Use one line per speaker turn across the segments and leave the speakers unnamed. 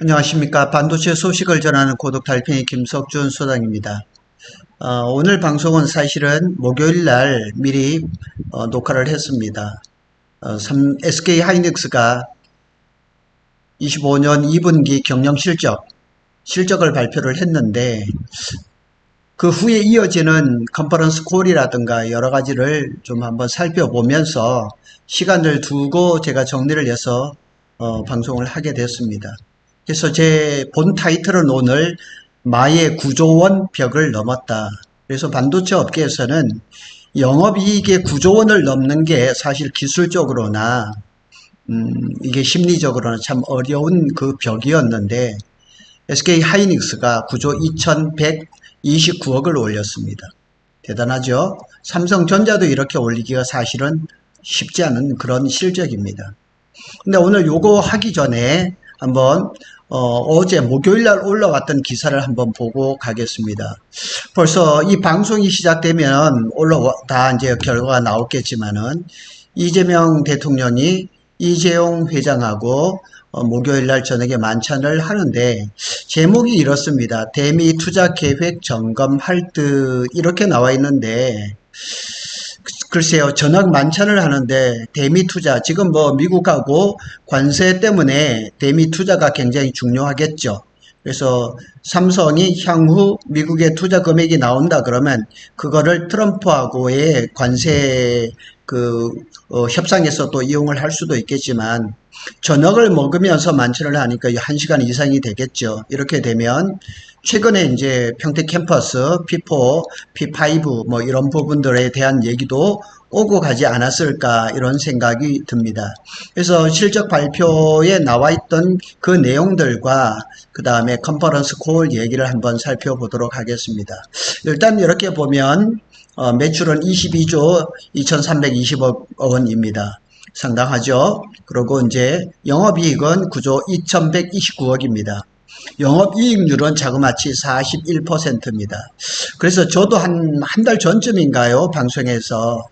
안녕하십니까. 반도체 소식을 전하는 고독 달팽이 김석준 소장입니다. 오늘 방송은 사실은 목요일 날 미리 녹화를 했습니다. SK 하이닉스가 25년 2분기 경영 실적을 발표를 했는데 그 후에 이어지는 컨퍼런스 콜이라든가 여러 가지를 좀 한번 살펴보면서 시간을 두고 제가 정리를 해서 방송을 하게 됐습니다. 그래서 제 본 타이틀은 오늘 마의 9조 원 벽을 넘었다. 그래서 반도체 업계에서는 영업이익의 9조 원을 넘는 게 사실 기술적으로나 이게 심리적으로는 참 어려운 그 벽이었는데 SK 하이닉스가 9조 2129억을 올렸습니다. 대단하죠? 삼성전자도 이렇게 올리기가 사실은 쉽지 않은 그런 실적입니다. 근데 오늘 요거 하기 전에 한번 어제 목요일 날 올라왔던 기사를 한번 보고 가겠습니다. 벌써 이 방송이 시작되면 다 이제 결과가 나오겠지만은 이재명 대통령이 이재용 회장하고 목요일 날 저녁에 만찬을 하는데 제목이 이렇습니다. 대미 투자 계획 점검할 듯 이렇게 나와 있는데 글쎄요, 저녁 만찬을 하는데 대미 투자, 지금 뭐 미국하고 관세 때문에 대미 투자가 굉장히 중요하겠죠. 그래서 삼성이 향후 미국의 투자 금액이 나온다 그러면 그거를 트럼프하고의 관세 협상에서 또 이용을 할 수도 있겠지만 저녁을 먹으면서 만찬을 하니까 1시간 이상이 되겠죠. 이렇게 되면 최근에 이제 평택 캠퍼스 P4, P5 뭐 이런 부분들에 대한 얘기도 오고 가지 않았을까 이런 생각이 듭니다. 그래서 실적 발표에 나와 있던 그 내용들과 그 다음에 컨퍼런스 콜 얘기를 한번 살펴보도록 하겠습니다. 일단 이렇게 보면 매출은 22조 2320억 원입니다. 상당하죠. 그리고 이제 영업이익은 9조 2129억입니다. 영업이익률은 자그마치 41%입니다. 그래서 저도 한 달 전쯤인가요? 방송에서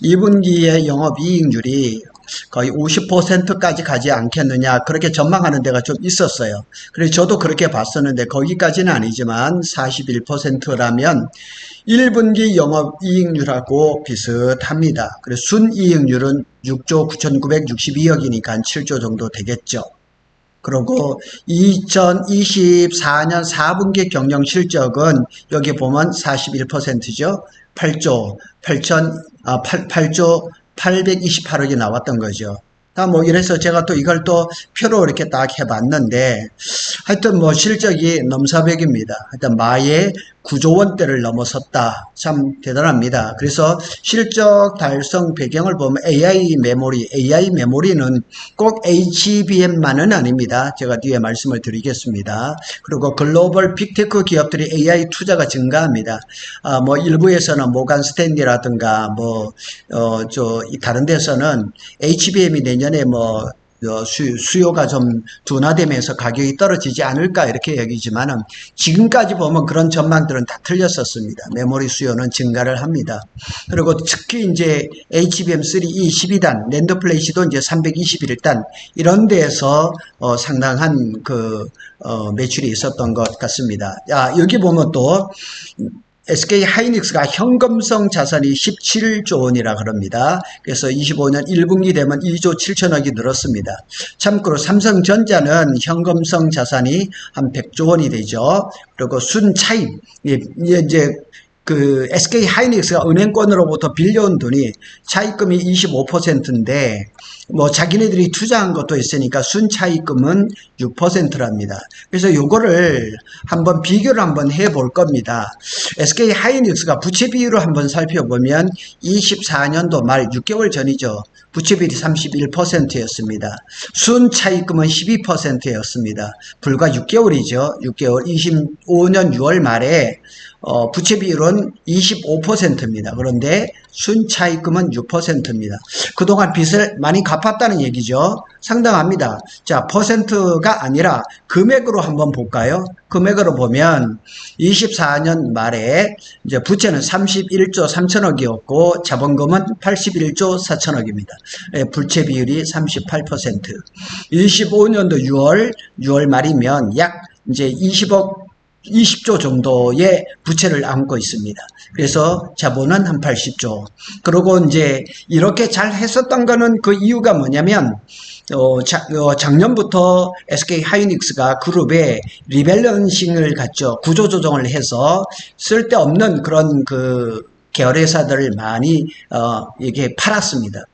2분기의 영업이익률이 거의 50%까지 가지 않겠느냐 그렇게 전망하는 데가 좀 있었어요. 그래서 저도 그렇게 봤었는데 거기까지는 아니지만 41%라면 1분기 영업이익률하고 비슷합니다. 그래서 순이익률은 6조 9,962억이니까 7조 정도 되겠죠. 그리고 2024년 4분기 경영 실적은 여기 보면 41%죠. 8조 828억이 나왔던 거죠. 뭐 이래서 제가 또 이걸 또 표로 이렇게 딱 해봤는데 하여튼 뭐 실적이 넘사벽입니다. 하여튼 마의 9조 원대를 넘어섰다. 참 대단합니다. 그래서 실적 달성 배경을 보면 AI 메모리는 꼭 HBM만은 아닙니다. 제가 뒤에 말씀을 드리겠습니다. 그리고 글로벌 빅테크 기업들이 AI 투자가 증가합니다. 뭐 일부에서는 모간 스탠리라든가 다른 데서는 HBM이 내년에 수요가 좀 둔화되면서 가격이 떨어지지 않을까 이렇게 여기지만은 지금까지 보면 그런 전망들은 다 틀렸었습니다. 메모리 수요는 증가를 합니다. 그리고 특히 이제 HBM3E 12단 낸드 플래시도 이제 321단 이런 데에서 상당한 매출이 있었던 것 같습니다. 여기 보면 또 SK 하이닉스가 현금성 자산이 17조 원이라 그럽니다. 그래서 25년 1분기 되면 2조 7천억이 늘었습니다. 참고로 삼성전자는 현금성 자산이 한 100조 원이 되죠. 그리고 순차입, 이제 SK 하이닉스가 은행권으로부터 빌려온 돈이 차입금이 25%인데 자기네들이 투자한 것도 있으니까 순차입금은 6%랍니다. 그래서 요거를 한번 비교를 한번 해볼 겁니다. SK 하이닉스가 부채 비율을 한번 살펴보면 24년도 말 6개월 전이죠. 부채비율이 31%였습니다. 순차입금은 12%였습니다. 불과 6개월이죠. 6개월 25년 6월 말에 부채 비율은 25%입니다. 그런데 순차입금은 6%입니다. 그동안 빚을 많이 갚았다는 얘기죠. 상당합니다. 자, 퍼센트가 아니라 금액으로 한번 볼까요? 금액으로 보면 24년 말에 이제 부채는 31조 3천억이었고 자본금은 81조 4천억입니다. 부채 비율이 38%. 25년도 6월 말이면 약 이제 20조 정도의 부채를 안고 있습니다. 그래서 자본은 한 80조. 그리고 이제 이렇게 잘 했었던 거는 그 이유가 뭐냐면 작년부터 SK 하이닉스가 그룹에 리밸런싱을 갖죠. 구조조정을 해서 쓸데없는 그런 그 계열회사들을 많이 이게 팔았습니다.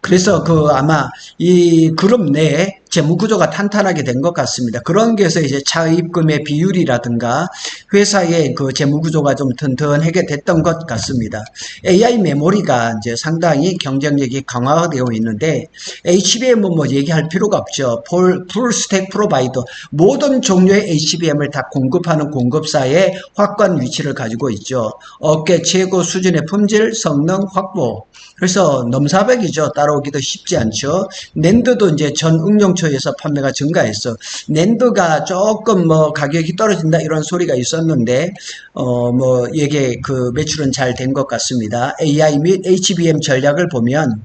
그래서 아마 이 그룹 내에 재무구조가 탄탄하게 된 것 같습니다. 그런 게서 이제 차입금의 비율이라든가 회사의 그 재무구조가 좀 튼튼하게 됐던 것 같습니다. AI 메모리가 이제 상당히 경쟁력이 강화되어 있는데 HBM은 뭐 얘기할 필요가 없죠. 풀스택 프로바이더 모든 종류의 HBM을 다 공급하는 공급사의 확고한 위치를 가지고 있죠. 업계 최고 수준의 품질, 성능 확보. 그래서 넘사벽이죠. 따라오기도 쉽지 않죠. 낸드도 이제 전 응용처에서 판매가 증가했어. 낸드가 조금 뭐 가격이 떨어진다 이런 소리가 있었는데 뭐 이게 그 매출은 잘 된 것 같습니다. AI 및 HBM 전략을 보면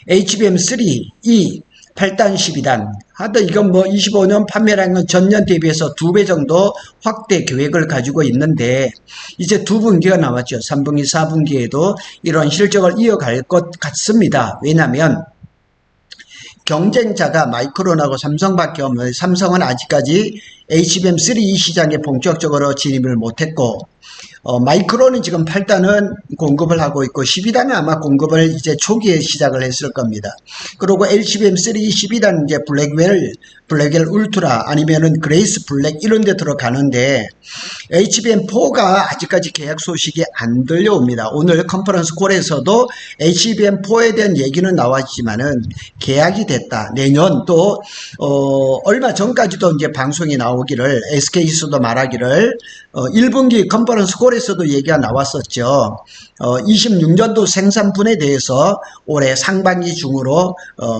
HBM3, 2, 8단, 12단. 하여튼 이건 뭐 25년 판매량은 전년 대비해서 2배 정도 확대 계획을 가지고 있는데 이제 2분기가 남았죠. 3분기, 4분기에도 이런 실적을 이어갈 것 같습니다. 왜냐하면 경쟁자가 마이크론하고 삼성밖에 없는데 삼성은 아직까지 HBM3 시장에 본격적으로 진입을 못했고 마이크론은 지금 8단은 공급을 하고 있고 12단은 아마 공급을 이제 초기에 시작을 했을 겁니다. 그리고 HBM3 12단 이제 블랙웰 울트라 아니면은 그레이스 블랙 이런 데 들어가는데 HBM4가 아직까지 계약 소식이 안 들려옵니다. 오늘 컨퍼런스 콜에서도 HBM4에 대한 얘기는 나왔지만은 계약이 됐다. 내년 또 얼마 전까지도 이제 방송이 나오기를 SK에서도 말하기를 1분기 컨퍼런스 콜에서도 얘기가 나왔었죠. 26년도 생산분에 대해서 올해 상반기 중으로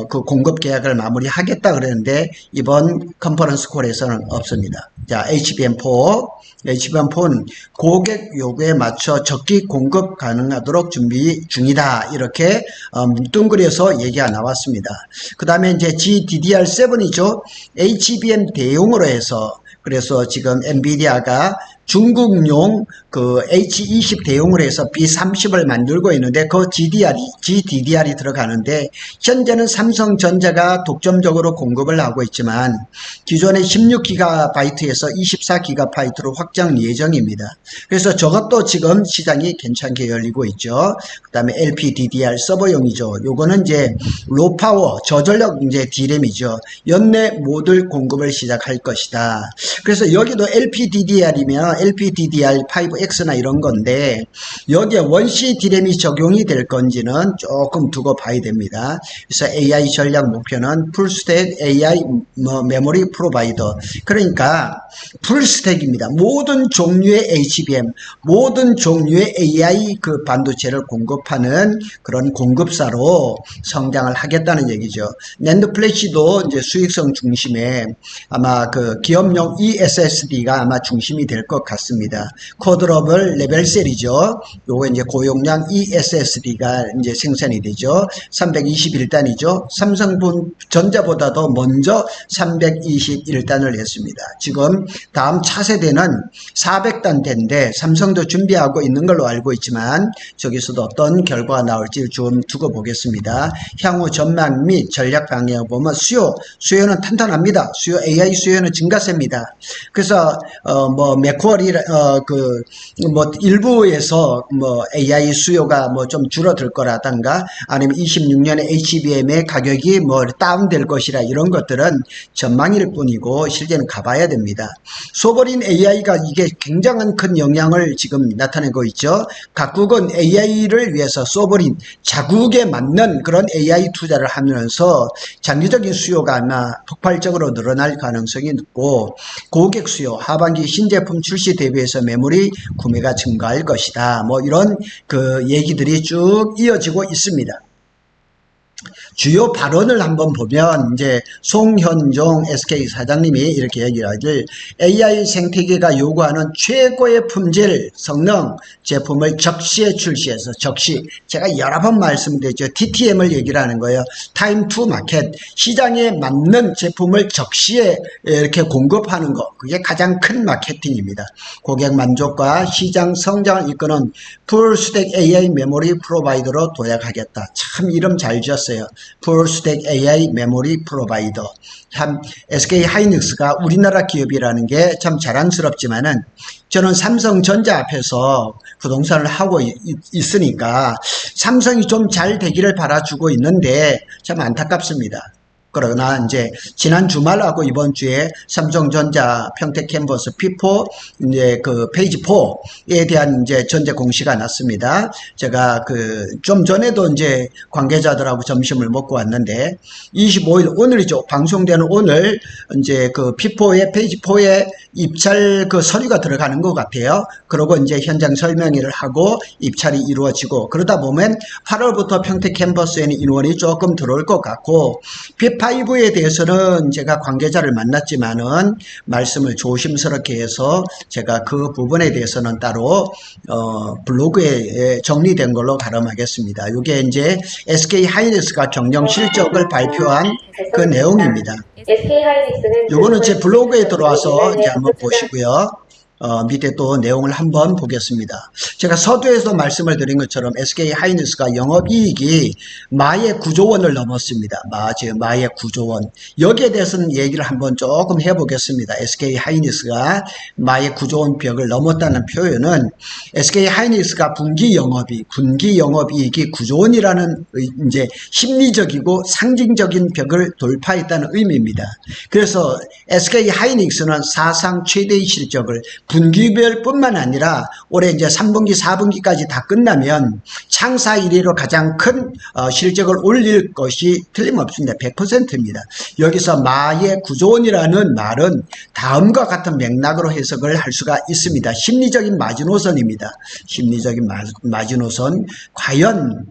그 공급 계약을 마무리하겠다 그랬는데 이번 컨퍼런스 콜에서는 없습니다. 자, HBM4는 고객 요구에 맞춰 적기 공급 가능하도록 준비 중이다. 이렇게 뭉뚱그려서 얘기가 나왔습니다. 그 다음에 이제 GDDR7이죠. HBM 대용으로 해서 그래서 지금 엔비디아가 중국용 그 H20 대용으로 해서 B30을 만들고 있는데 그 GDDR이 들어가는데 현재는 삼성전자가 독점적으로 공급을 하고 있지만 기존의 16GB에서 24GB로 확장 예정입니다. 그래서 저것도 지금 시장이 괜찮게 열리고 있죠. 그 다음에 LPDDR 서버용이죠. 요거는 이제 로파워 저전력 이제 D램이죠. 연내 모듈 공급을 시작할 것이다. 그래서 여기도 LPDDR이면 LPDDR5X나 이런 건데 여기에 원시 D램이 적용이 될 건지는 조금 두고 봐야 됩니다. 그래서 AI 전략 목표는 풀스택 AI 메모리 프로바이더 그러니까 풀스택입니다. 모든 종류의 HBM 모든 종류의 AI 그 반도체를 공급하는 그런 공급사로 성장을 하겠다는 얘기죠. 낸드 플래시도 이제 수익성 중심에 아마 그 기업용 ESSD가 아마 중심이 될 것 같습니다. 쿼드러블 레벨셀이죠. 요거 이제 고용량 ESSD가 이제 생산이 되죠. 321단이죠. 삼성전자보다도 먼저 321단을 했습니다. 지금 다음 차세대는 400단대인데 삼성도 준비하고 있는 걸로 알고 있지만 저기서도 어떤 결과가 나올지 좀 두고 보겠습니다. 향후 전망 및 전략 방향을 보면 수요는 탄탄합니다. AI 수요는 증가세입니다. 그래서 뭐 맥쿼리 뭐 일부에서 뭐 AI 수요가 뭐 좀 줄어들 거라든가 아니면 26년에 HBM의 가격이 뭐 다운될 것이라 이런 것들은 전망일 뿐이고 실제는 가봐야 됩니다. 소버린 AI가 이게 굉장한 큰 영향을 지금 나타내고 있죠. 각국은 AI를 위해서 소버린 자국에 맞는 그런 AI 투자를 하면서 장기적인 수요가 아마 폭발적으로 늘어날 가능성이 높고 고객 수요, 하반기 신제품 출시 대비해서 메모리 구매가 증가할 것이다. 뭐 이런 그 얘기들이 쭉 이어지고 있습니다. 주요 발언을 한번 보면 이제 송현종 SK 사장님이 이렇게 얘기하길, AI 생태계가 요구하는 최고의 품질, 성능 제품을 적시에 출시해서, 적시 제가 여러 번 말씀드렸죠. TTM을 얘기를 하는 거예요. 타임 투 마켓, 시장에 맞는 제품을 적시에 이렇게 공급하는 거, 그게 가장 큰 마케팅입니다. 고객 만족과 시장 성장을 이끄는 풀스택 AI 메모리 프로바이더로 도약하겠다. 참 이름 잘 지었어요. 풀스택 AI 메모리 프로바이더. 참 SK 하이닉스가 우리나라 기업이라는 게 참 자랑스럽지만은, 저는 삼성전자 앞에서 부동산을 하고 있으니까 삼성이 좀 잘 되기를 바라주고 있는데 참 안타깝습니다. 그러나 이제 지난 주말하고 이번 주에 삼성전자 평택 캠퍼스 P4 이제 그 페이지 4에 대한 이제 전제 공시가 났습니다. 제가 그 좀 전에도 이제 관계자들하고 점심을 먹고 왔는데 25일 오늘이죠. 방송되는 오늘 이제 그 P4의 페이지 4에 입찰 그 서류가 들어가는 것 같아요. 그러고 이제 현장 설명회를 하고 입찰이 이루어지고, 그러다 보면 8월부터 평택 캠퍼스에는 인원이 조금 들어올 것 같고, P5에 대해서는 제가 관계자를 만났지만은 말씀을 조심스럽게 해서 제가 그 부분에 대해서는 따로 블로그에 정리된 걸로 가름하겠습니다. 이게 이제 SK 하이닉스가 경영 실적을 발표한 그 내용입니다. 요거는 제 블로그에 들어와서 이제 한번 보시고요. 밑에 또 내용을 한번 보겠습니다. 제가 서두에서 말씀을 드린 것처럼 SK 하이닉스가 영업이익이 마의 9조 원을 넘었습니다. 마의 9조 원. 여기에 대해서는 얘기를 한번 조금 해보겠습니다. SK 하이닉스가 마의 9조 원 벽을 넘었다는 표현은 SK 하이닉스가 분기 영업이익이 9조 원이라는 이제 심리적이고 상징적인 벽을 돌파했다는 의미입니다. 그래서 SK 하이닉스는 사상 최대의 실적을 분기별 뿐만 아니라 올해 이제 3분기, 4분기까지 다 끝나면 창사 이래로 가장 큰 실적을 올릴 것이 틀림없습니다. 100%입니다. 여기서 마의 9조 원이라는 말은 다음과 같은 맥락으로 해석을 할 수가 있습니다. 심리적인 마지노선입니다. 심리적인 마지노선. 과연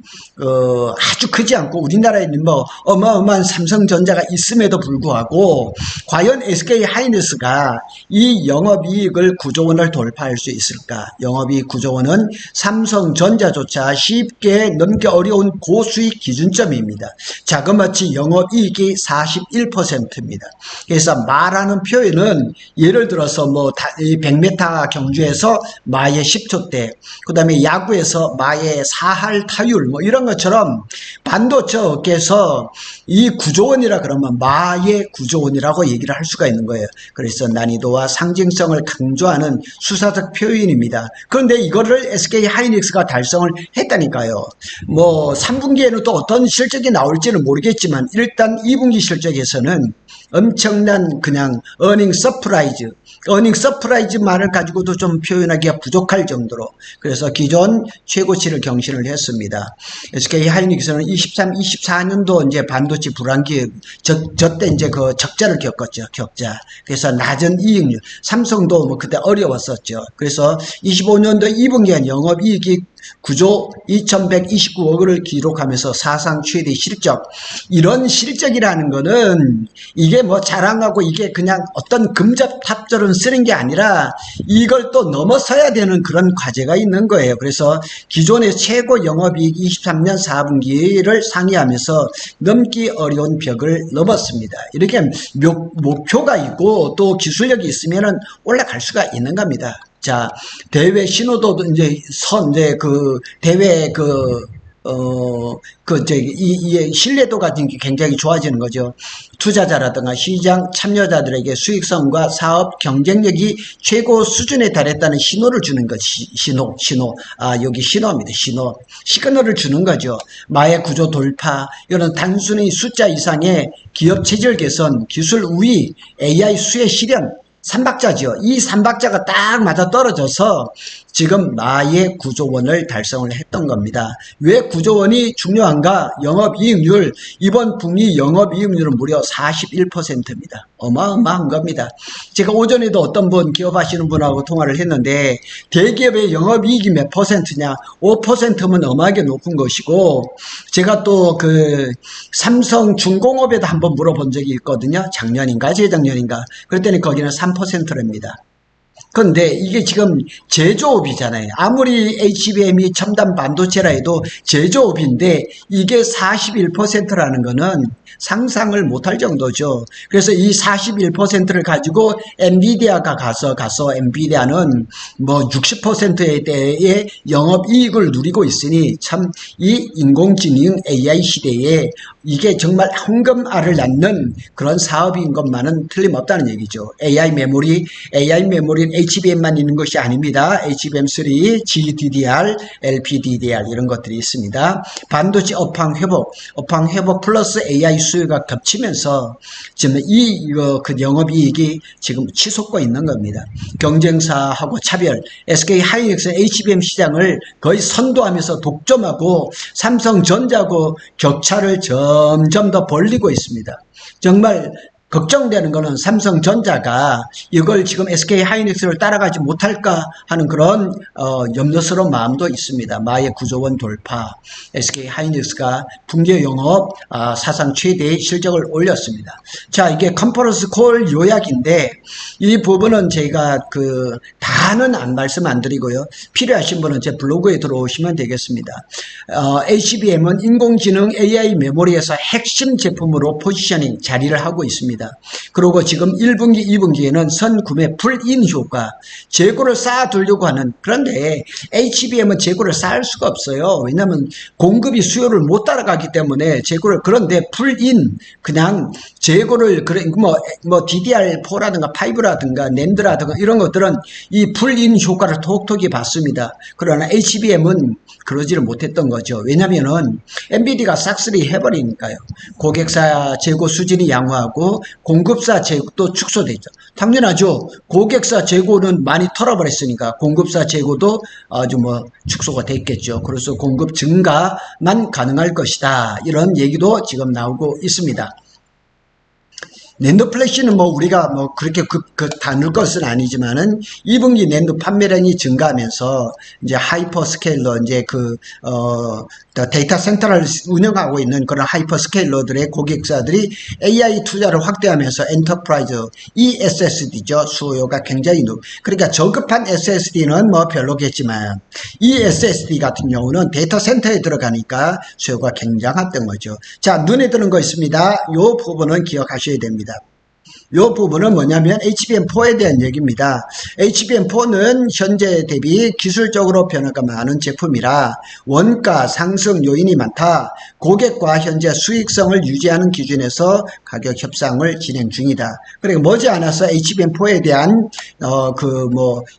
아주 크지 않고 우리나라에 뭐 어마어마한 삼성전자가 있음에도 불구하고 과연 SK 하이닉스가 이 영업이익을 9조 원을 돌파할 수 있을까? 영업이익 9조 원은 삼성전자조차 쉽게 넘기 어려운 고수익 기준점입니다. 자그마치 영업이익이 41%입니다. 그래서 마라는 표현은 예를 들어서 뭐 100m 경주에서 마의 10초대, 그 다음에 야구에서 마의 4할 타율 뭐 이런 것처럼 반도체 업계에서 이 9조 원이라 그러면 마의 9조 원이라고 얘기를 할 수가 있는 거예요. 그래서 난이도와 상징성을 강조하는 수사적 표현입니다. 그런데 이거를 SK 하이닉스가 달성을 했다니까요. 뭐 3분기에는 또 어떤 실적이 나올지는 모르겠지만 일단 2분기 실적에서는 엄청난 그냥 어닝 서프라이즈 말을 가지고도 좀 표현하기가 부족할 정도로, 그래서 기존 최고치를 경신을 했습니다. SK 하이닉스는 23, 24년도 이제 반도체 불황기 저때 이제 그 적자를 겪었죠. 적자. 그래서 낮은 이익률. 삼성도 뭐 그때 어려웠었죠. 그래서 25년도 2분기엔 영업이익이 9조 2129억을 기록하면서 사상 최대 실적. 이런 실적이라는 거는 이게 뭐 자랑하고 이게 그냥 어떤 금접탑절은 쓰는 게 아니라 이걸 또 넘어서야 되는 그런 과제가 있는 거예요. 그래서 기존의 최고 영업이익 23년 4분기를 상회하면서 넘기 어려운 벽을 넘었습니다. 이렇게 목표가 있고 또 기술력이 있으면은 올라갈 수가 있는 겁니다. 자, 대회 신호도 이제 대회 이 신뢰도가 굉장히 좋아지는 거죠. 투자자라든가 시장 참여자들에게 수익성과 사업 경쟁력이 최고 수준에 달했다는 신호를 주는 것이 여기 신호입니다. 시그널을 주는 거죠. 마의 구조 돌파, 이런 단순히 숫자 이상의 기업 체질 개선, 기술 우위, AI 수혜 실현, 삼박자죠. 이 삼박자가 딱 맞아 떨어져서 지금 마의 9조 원을 달성을 했던 겁니다. 왜 9조 원이 중요한가? 영업이익률, 이번 분기 영업이익률은 무려 41%입니다. 어마어마한 겁니다. 제가 오전에도 어떤 분 기업 하시는 분하고 통화를 했는데 대기업의 영업이익이 몇 %냐? 5%면 어마하게 높은 것이고, 제가 또 그 삼성중공업에도 한번 물어본 적이 있거든요. 작년인가 재작년인가. 그랬더니 거기는 3%랍니다. 그런데 이게 지금 제조업이잖아요. 아무리 HBM이 첨단 반도체라 해도 제조업인데 이게 41%라는 거는 상상을 못할 정도죠. 그래서 이 41%를 가지고 엔비디아가 가서 엔비디아는 뭐 60%에 대해 영업이익을 누리고 있으니 참 이 인공지능 AI 시대에 이게 정말 황금알을 낳는 그런 사업인 것만은 틀림없다는 얘기죠. AI 메모리는 HBM만 있는 것이 아닙니다. HBM3, GDDR, LPDDR 이런 것들이 있습니다. 반도체 업황 회복 플러스 AI 수요가 겹치면서 지금 그 영업이익이 지금 치솟고 있는 겁니다. 경쟁사하고 차별, SK 하이닉스 HBM 시장을 거의 선도하면서 독점하고 삼성전자하고 격차를 점점 더 벌리고 있습니다. 정말 걱정되는 거는 삼성전자가 이걸 지금 SK 하이닉스를 따라가지 못할까 하는 그런 염려스러운 마음도 있습니다. 마의 9조 원 돌파, SK 하이닉스가 분기 영업 사상 최대의 실적을 올렸습니다. 자, 이게 컨퍼런스 콜 요약인데 이 부분은 제가 다는 말씀 안 드리고요. 필요하신 분은 제 블로그에 들어오시면 되겠습니다. HBM은 인공지능 AI 메모리에서 핵심 제품으로 포지셔닝 자리를 하고 있습니다. 그리고 지금 1분기, 2분기에는 선구매 풀인 효과, 재고를 쌓아두려고 하는, 그런데 HBM은 재고를 쌓을 수가 없어요. 왜냐하면 공급이 수요를 못 따라가기 때문에 그런데 풀인, 그냥 재고를, 뭐 DDR4라든가 5라든가 낸드라든가 이런 것들은 이 풀인 효과를 톡톡히 받습니다. 그러나 HBM은 그러지를 못했던 거죠. 왜냐면은 엔비디가 싹쓸이 해버리니까요. 고객사 재고 수준이 양호하고 공급사 재고도 축소되죠. 당연하죠. 고객사 재고는 많이 털어버렸으니까 공급사 재고도 아주 축소가 됐겠죠. 그래서 공급 증가만 가능할 것이다. 이런 얘기도 지금 나오고 있습니다. 낸드 플래시는 우리가 그렇게 다룰 것은 아니지만은 2분기 낸드 판매량이 증가하면서 이제 하이퍼스케일러 데이터 센터를 운영하고 있는 그런 하이퍼스케일러들의 고객사들이 AI 투자를 확대하면서 엔터프라이즈 ESSD죠. 수요가 굉장히 그러니까 저급한 SSD는 별로겠지만 이 SSD 같은 경우는 데이터 센터에 들어가니까 수요가 굉장했던 거죠. 자, 눈에 드는 거 있습니다. 이 부분은 기억하셔야 됩니다. 이 부분은 뭐냐면 HBM4에 대한 얘기입니다. HBM4는 현재 대비 기술적으로 변화가 많은 제품이라 원가 상승 요인이 많다. 고객과 현재 수익성을 유지하는 기준에서 가격 협상을 진행 중이다. 그리고 머지않아서 HBM4에 대한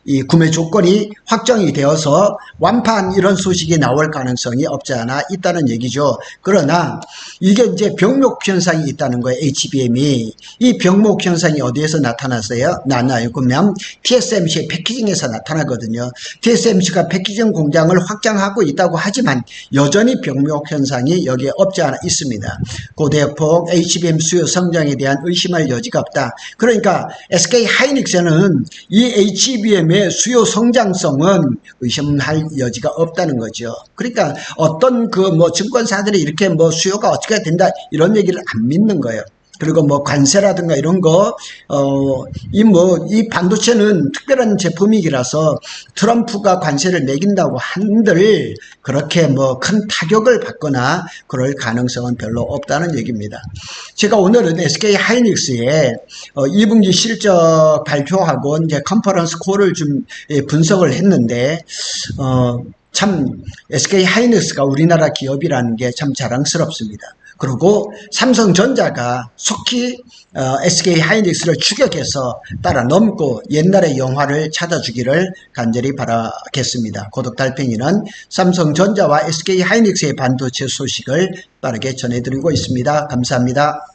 이 구매 조건이 확정이 되어서 완판 이런 소식이 나올 가능성이 없지 않아 있다는 얘기죠. 그러나 이게 이제 병목 현상이 있다는 거예요. HBM이 이 병목 현상이 어디에서 나타나요? 그러면 TSMC의 패키징에서 나타나거든요. TSMC가 패키징 공장을 확장하고 있다고 하지만 여전히 병목 현상이 여기에 없지 않아 있습니다. 고대폭 HBM 수요 성장에 대한 의심할 여지가 없다. 그러니까 SK 하이닉스는 이 HBM의 수요 성장성은 의심할 여지가 없다는 거죠. 그러니까 어떤 증권사들이 이렇게 수요가 어떻게 된다 이런 얘기를 안 믿는 거예요. 그리고 관세라든가 이런 거, 이 반도체는 특별한 제품이라서 트럼프가 관세를 매긴다고 한들 그렇게 큰 타격을 받거나 그럴 가능성은 별로 없다는 얘기입니다. 제가 오늘은 SK 하이닉스의 2분기 실적 발표하고 이제 컨퍼런스 콜을 좀 분석을 했는데, 참 SK 하이닉스가 우리나라 기업이라는 게 참 자랑스럽습니다. 그리고 삼성전자가 속히 SK 하이닉스를 추격해서 따라 넘고 옛날의 영화를 찾아주기를 간절히 바라겠습니다. 고독 달팽이는 삼성전자와 SK 하이닉스의 반도체 소식을 빠르게 전해드리고 있습니다. 감사합니다.